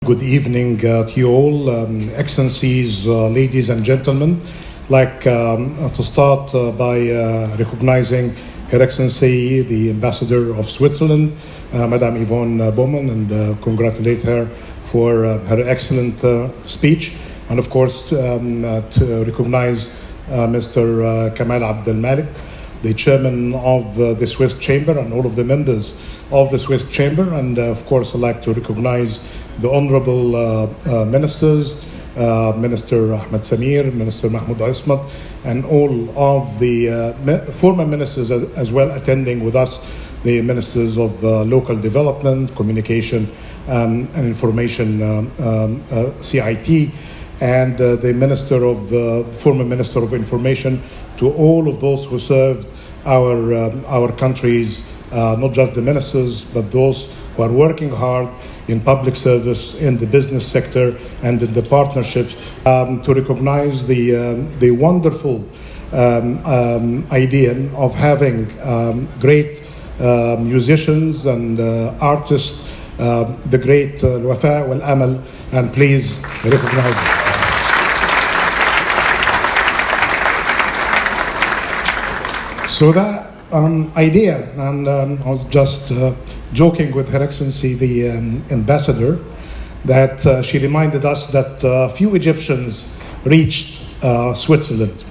Good evening to you all, Excellencies, ladies and gentlemen. I'd like to start by recognizing Her Excellency, the Ambassador of Switzerland, Madame Yvonne Bowman, and congratulate her for her excellent speech. And of course, to recognize Mr. Kamal Abdel Malik, the chairman of the Swiss Chamber, and all of the members of the Swiss Chamber. And of course, I'd like to recognize the honorable ministers, Minister Ahmed Samir, Minister Mahmoud, and all of the former ministers as well attending with us, the ministers of local development, communication and information, CIT, and the former minister of information, to all of those who served our countries, not just the ministers, but those who are working hard in public service, in the business sector, and in the partnerships, to recognize the wonderful idea of having great musicians and artists, the great Al-Wafa wal-Amal, and please recognize them. So that idea, and I was just joking with Her Excellency, the ambassador, that she reminded us that few Egyptians reached Switzerland.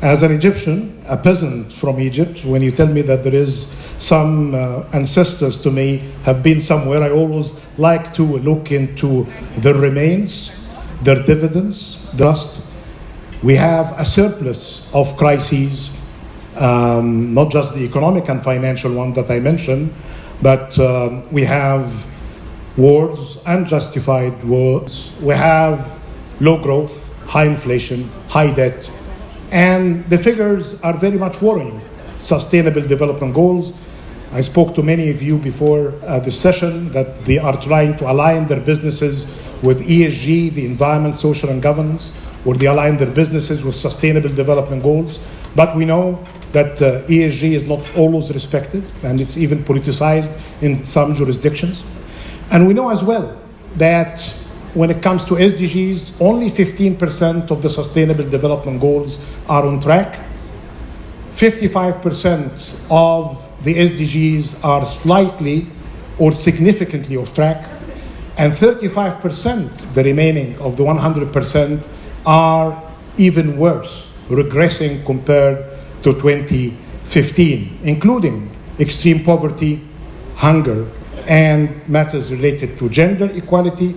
As an Egyptian, a peasant from Egypt, when you tell me that there is some ancestors to me have been somewhere, I always like to look into their remains, their dividends, dust. We have a surplus of crises, not just the economic and financial one that I mentioned, but we have wars, unjustified wars. We have low growth, high inflation, high debt, and the figures are very much worrying. Sustainable Development Goals. I spoke to many of you before this session that they are trying to align their businesses with ESG, the environment, social and governance, or they align their businesses with Sustainable Development Goals. But we know that ESG is not always respected, and it's even politicized in some jurisdictions. And we know as well that when it comes to SDGs, only 15% of the Sustainable Development Goals are on track. 55% of the SDGs are slightly or significantly off track, and 35%, the remaining of the 100%, are even worse, regressing compared to 2015, including extreme poverty, hunger, and matters related to gender equality,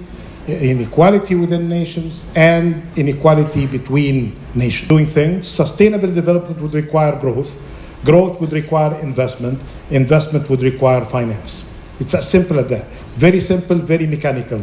inequality within nations, and inequality between nations. Doing things, sustainable development would require growth. Growth would require investment. Investment would require finance. It's as simple as that. Very simple, very mechanical.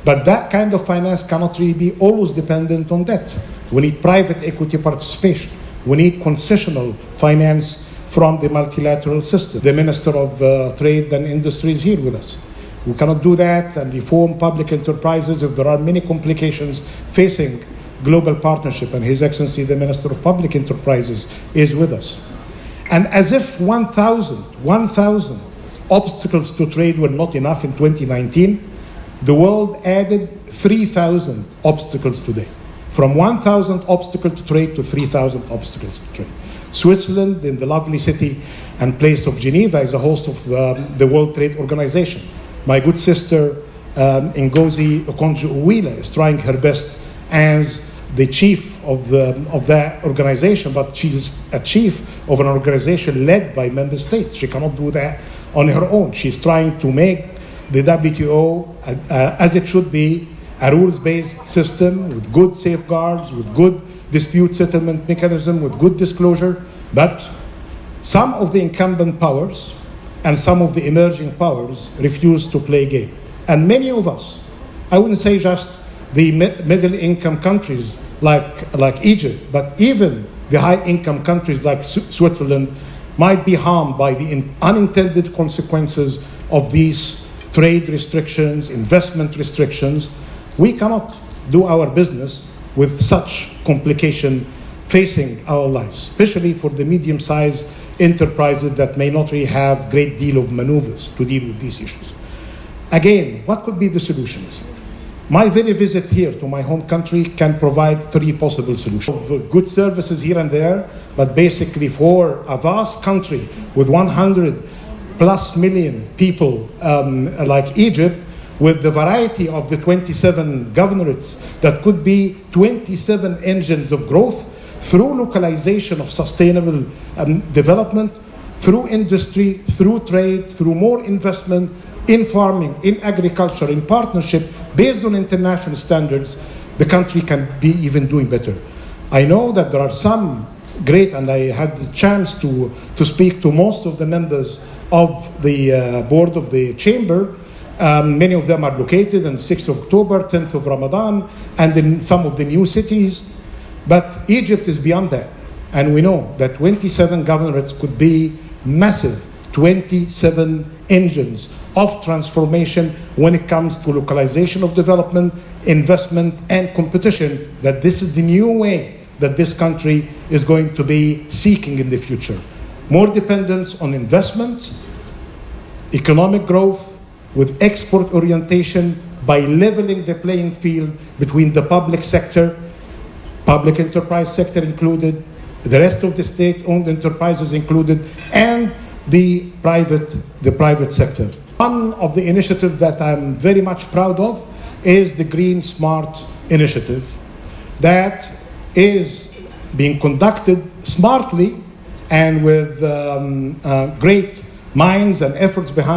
But that kind of finance cannot really be always dependent on debt. We need private equity participation. We need concessional finance from the multilateral system. The Minister of Trade and Industry is here with us. We cannot do that and reform public enterprises if there are many complications facing global partnership, and His Excellency the Minister of Public Enterprises is with us. And as if 1,000 obstacles to trade were not enough in 2019, the world added 3,000 obstacles today. From 1,000 obstacles to trade to 3,000 obstacles to trade. Switzerland, in the lovely city and place of Geneva, is a host of the World Trade Organization. My good sister Ngozi Okonjo-Iweala is trying her best as the chief of that organization, but she is a chief of an organization led by member states. She cannot do that on her own. She's trying to make the WTO, as it should be, a rules-based system with good safeguards, with good dispute settlement mechanism, with good disclosure. But some of the incumbent powers and some of the emerging powers refuse to play game. And many of us, I wouldn't say just the middle-income countries like Egypt, but even the high-income countries like Switzerland might be harmed by the unintended consequences of these trade restrictions, investment restrictions. We cannot do our business with such complication facing our lives, especially for the medium-sized enterprises that may not really have a great deal of maneuvers to deal with these issues. Again, what could be the solutions? My very visit here to my home country can provide three possible solutions. Good services here and there, but basically for a vast country with 100+ million people like Egypt, with the variety of the 27 governorates that could be 27 engines of growth through localization of sustainable development, through industry, through trade, through more investment in farming, in agriculture, in partnership, based on international standards, the country can be even doing better. I know that there are some great, and I had the chance to speak to most of the members of the board of the chamber. Many of them are located on 6th of October, 10th of Ramadan, and in some of the new cities. But Egypt is beyond that. And we know that 27 governorates could be massive, 27 engines of transformation when it comes to localization of development, investment, and competition, that this is the new way that this country is going to be seeking in the future. More dependence on investment, economic growth with export orientation by leveling the playing field between the public sector, public enterprise sector included, the rest of the state-owned enterprises included, and the private sector. One of the initiatives that I'm very much proud of is the Green Smart initiative that is being conducted smartly and with great minds and efforts behind